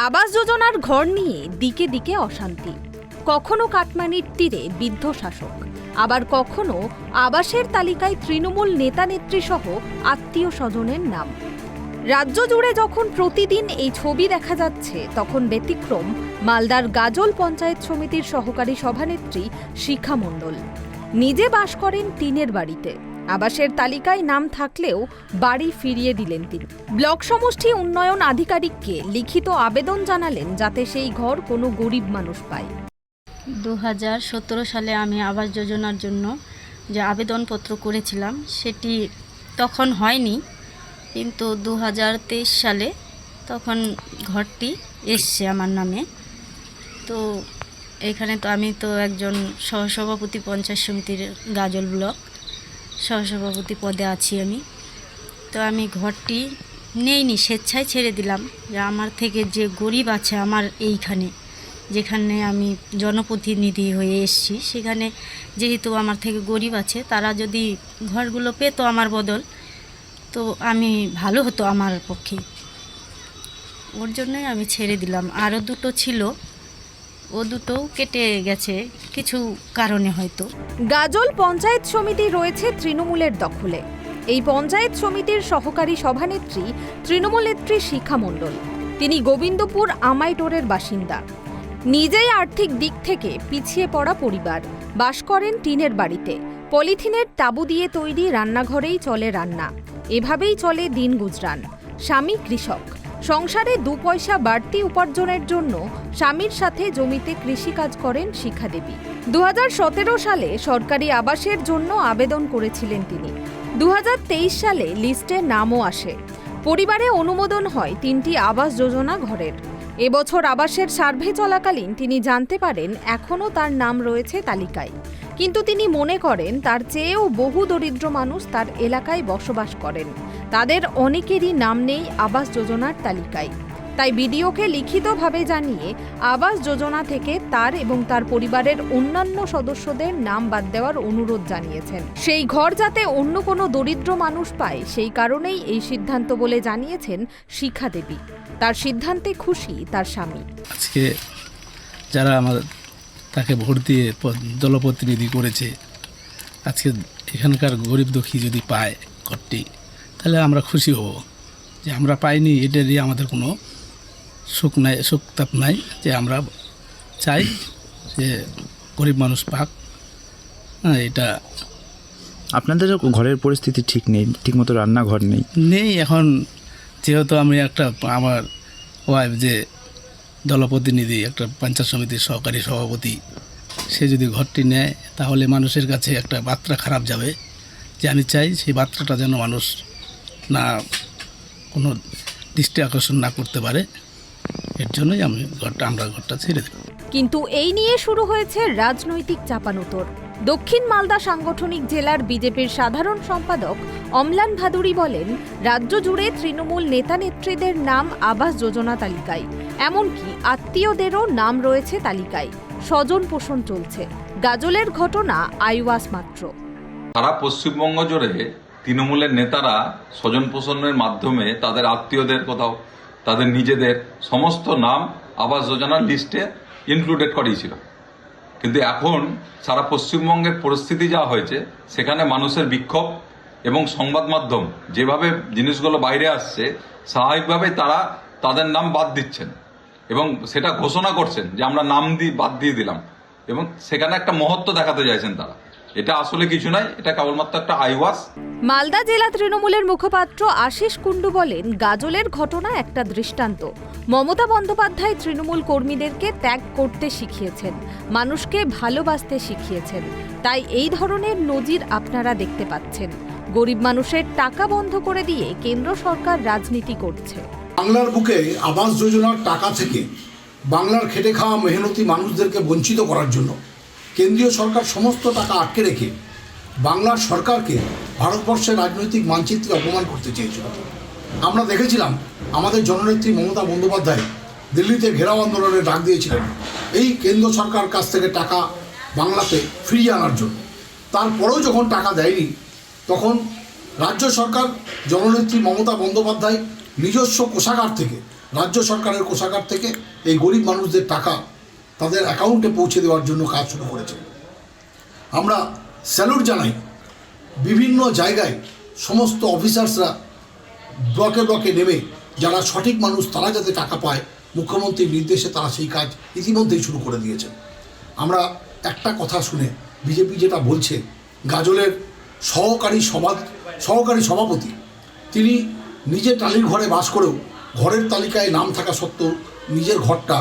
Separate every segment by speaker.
Speaker 1: আবাস যোজনার ঘর নিয়ে দিকে দিকে অশান্তি। কখনো কাটমানির তীরে বৃদ্ধ শাসক, আবার কখনো আবাসের তালিকায় তৃণমূল নেতা নেত্রী সহ আত্মীয় স্বজনের নাম। রাজ্য জুড়ে যখন প্রতিদিন এই ছবি দেখা যাচ্ছে, তখন ব্যতিক্রম মালদার গাজল পঞ্চায়েত সমিতির সহকারী সভানেত্রী শিখা মণ্ডল। নিজে বাস করেন টিনের বাড়িতে, আবাসের তালিকায় নাম থাকলেও বাড়ি ফিরিয়ে দিলেন তিনি। ব্লক সমষ্টি উন্নয়ন আধিকারিককে লিখিত আবেদন জানালেন যাতে সেই ঘর কোনো গরিব মানুষ পায়।
Speaker 2: 2017 সালে আমি আবাস যোজনার জন্য যে আবেদনপত্র করেছিলাম সেটি তখন হয়নি, কিন্তু 2023 সালে তখন ঘরটি এসছে আমার নামে। তো এখানে তো আমি তো একজন সহসভাপতি পঞ্চায়েত সমিতির গাজল ব্লক সহসভাপতি পদে আছি আমি। তো আমি ঘরটি নেইনি, স্বেচ্ছায় ছেড়ে দিলাম যে আমার থেকে যে গরিব আছে আমার এইখানে, যেখানে আমি জনপ্রতিনিধি হয়ে এসেছি, সেখানে যেহেতু আমার থেকে গরিব আছে, তারা যদি ঘরগুলো পেতো আমার বদল, তো আমি ভালো হতো আমার পক্ষে। ওর জন্যই আমি ছেড়ে দিলাম। আরও দুটো ছিল, ও দুটোও কেটে গেছে কিছু কারণে হয়তো।
Speaker 1: গাজল পঞ্চায়েত সমিতি রয়েছে তৃণমূলের দখলে। এই পঞ্চায়েত সমিতির সহকারী সভানেত্রী তৃণমূল নেত্রী শিখা মণ্ডল। তিনি গোবিন্দপুর আমাইটোরের বাসিন্দা। নিজেই আর্থিক দিক থেকে পিছিয়ে পড়া পরিবার, বাস করেন টিনের বাড়িতে। পলিথিনের তাঁবু দিয়ে তৈরি রান্নাঘরেই চলে রান্না, এভাবেই চলে দিন গুজরান। স্বামী কৃষক, সংসারে 2 পয়সা বাড়তি উপার্জনের জন্য স্বামীর সাথে জমিতে কৃষিকাজ করেন শিখা দেবী। 2017 সালে সরকারি আবাসের জন্য আবেদন করেছিলেন তিনি। 2023 সালে লিস্টে নামও আসে। পরিবারে অনুমোদন হয় 3টি আবাস যোজনা ঘরের। এবছর আবাসের সার্ভে চলাকালীন তিনি জানতে পারেন এখনও তার নাম রয়েছে তালিকায়, কিন্তু তিনি মনে করেন তার চেয়েও বহু দরিদ্র মানুষ তার এলাকায় বসবাস করেন। তাদের অনেকেরই নাম নেই আবাস যোজনার তালিকায়। তাই বিডিওকে লিখিতভাবে জানিয়ে আবাস যোজনা থেকে তার এবং তার পরিবারের অন্যান্য সদস্যদের নাম বাদ দেওয়ার অনুরোধ জানিয়েছেন। সেই ঘর যাতে অন্য কোনো দরিদ্র মানুষ পায়, সেই কারণেই এই সিদ্ধান্ত বলে জানিয়েছেন শিখা দেবী। তার সিদ্ধান্তে খুশি তার স্বামী।
Speaker 3: আজকে যারা আমাদের তাকে ভোট দিয়ে জনপ্রতিনিধি করেছে, আজকে এখানকার গরিব দুঃখী যদি পায় ঘরটি, তাহলে আমরা খুশি হব। যে আমরা পাইনি এটারই আমাদের কোনো সুখ নাই, সুখ তাপ নাই, যে আমরা চাই যে গরিব মানুষ পাক। এটা
Speaker 4: আপনাদের ঘরের পরিস্থিতি ঠিক নেই, ঠিকমতো রান্নাঘর নেই।
Speaker 3: এখন যেহেতু আমি একটা আমার ওয়াইফ যে জনপ্রতিনিধি, একটা পঞ্চায়েত সমিতির সহকারী সভাপতি, সে যদি ঘরটি নেয় তাহলে মানুষের কাছে একটা বার্তা খারাপ যাবে, যে আমি চাই সেই বার্তাটা যেন মানুষ না কোনো দৃষ্টি আকর্ষণ না করতে পারে। এর জন্যই আমরা ঘরটা ছেড়ে দেব।
Speaker 1: কিন্তু এই নিয়ে শুরু হয়েছে রাজনৈতিক চাপানোতর। দক্ষিণ মালদা সাংগঠনিক জেলার বিজেপির সাধারণ সম্পাদক অম্লান ভাদুড়ী বলেন, রাজ্য জুড়ে তৃণমূল নেতা নেত্রীদের নাম আবাস যোজনা তালিকায়, এমনকি আত্মীয়দেরও নাম রয়েছে তালিকায়। স্বজন পোষণ চলছে। গাজলের ঘটনা আইওয়াস মাত্র।
Speaker 5: সারা পশ্চিমবঙ্গ জুড়ে তৃণমূলের নেতারা স্বজন পোষণের মাধ্যমে তাদের আত্মীয়দের, কোথাও তাদের নিজেদের সমস্ত নাম আবাস যোজনার লিস্টে ইনক্লুডেড করিয়েছিল। কিন্তু এখন সারা পশ্চিমবঙ্গের পরিস্থিতি যা হয়েছে, সেখানে মানুষের বিক্ষোভ এবং সংবাদ মাধ্যম যেভাবে জিনিসগুলো বাইরে আসছে, স্বাভাবিকভাবেই তারা তাদের নাম বাদ দিচ্ছেন এবং সেটা ঘোষণা করছেন যে আমরা নাম বাদ দিয়ে দিলাম, এবং সেখানে একটা মহত্ব দেখাতে চাইছেন তারা। এটা আসলে কিছু নয়, এটা কেবলমাত্র একটা আইওয়াস।
Speaker 1: মালদা জেলা তৃণমূলের মুখপাত্র আশিস কুণ্ডু বলেন, গাজলের ঘটনা একটা দৃষ্টান্ত। মমতা বন্দ্যোপাধ্যায় তৃণমূল কর্মীদেরকে ত্যাগ করতে শিখিয়েছেন, মানুষকে ভালোবাসতে শিখিয়েছেন। তাই এই ধরনের নজির আপনারা দেখতে পাচ্ছেন। গরিব মানুষের টাকা বন্ধ করে দিয়ে কেন্দ্র সরকার রাজনীতি করছে।
Speaker 6: বাংলার বুকে আবাস যোজনার টাকা থেকে বাংলার খেটে খাওয়া মেহনতি মানুষদেরকে বঞ্চিত করার জন্য কেন্দ্রীয় সরকার সমস্ত টাকা আটকে রেখে বাংলার সরকারকে ভারতবর্ষের রাজনৈতিক মানচিত্রে অপমান করতে চেয়েছিল। আমরা দেখেছিলাম আমাদের জননেত্রী মমতা বন্দ্যোপাধ্যায় দিল্লিতে ঘেরাও আন্দোলনের ডাক দিয়েছিলেন এই কেন্দ্র সরকার কাছ থেকে টাকা বাংলাতে ফিরিয়ে আনার জন্য। তারপরেও যখন টাকা দেয়নি, তখন রাজ্য সরকার জননেত্রী মমতা বন্দ্যোপাধ্যায় নিজস্ব কোষাগার থেকে রাজ্য সরকারের কোষাগার থেকে এই গরিব মানুষদের টাকা তাদের অ্যাকাউন্টে পৌঁছে দেওয়ার জন্য কাজ শুরু করেছে। আমরা স্যালুট জানাই বিভিন্ন জায়গায় সমস্ত অফিসার্সরা ব্লকে ব্লকে নেমে যারা সঠিক মানুষ তারা যাতে টাকা পায়, মুখ্যমন্ত্রীর নির্দেশে তারা সেই কাজ ইতিমধ্যেই শুরু করে দিয়েছেন। আমরা একটা কথা শুনে বিজেপি যেটা বলছে, গাজলের সহকারী সভাপতি তিনি নিজে টালির ঘরে বাস করেও ঘরের তালিকায় নাম থাকা সত্ত্বেও নিজের ঘরটা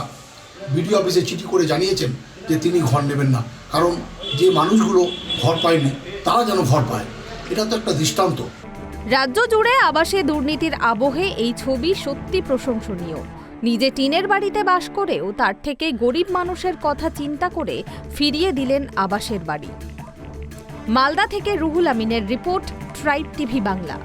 Speaker 6: বিডিও অফিসে চিঠি করে জানিয়েছেন যে তিনি ঘর নেবেন না, কারণ যে মানুষগুলো ঘর পায়নি তারা যেন ঘর পায়। এটা তো একটা দৃষ্টান্ত।
Speaker 1: রাজ্য জুড়ে আবাসে দুর্নীতির আবহে এই ছবি সত্যি প্রশংসনীয়। নিজে টিনের বাড়িতে বাস করেও তার থেকে গরিব মানুষের কথা চিন্তা করে ফিরিয়ে দিলেন আবাসের বাড়ি। মালদা থেকে রুহুল আমিনের রিপোর্ট, ট্রাইব টিভি বাংলা।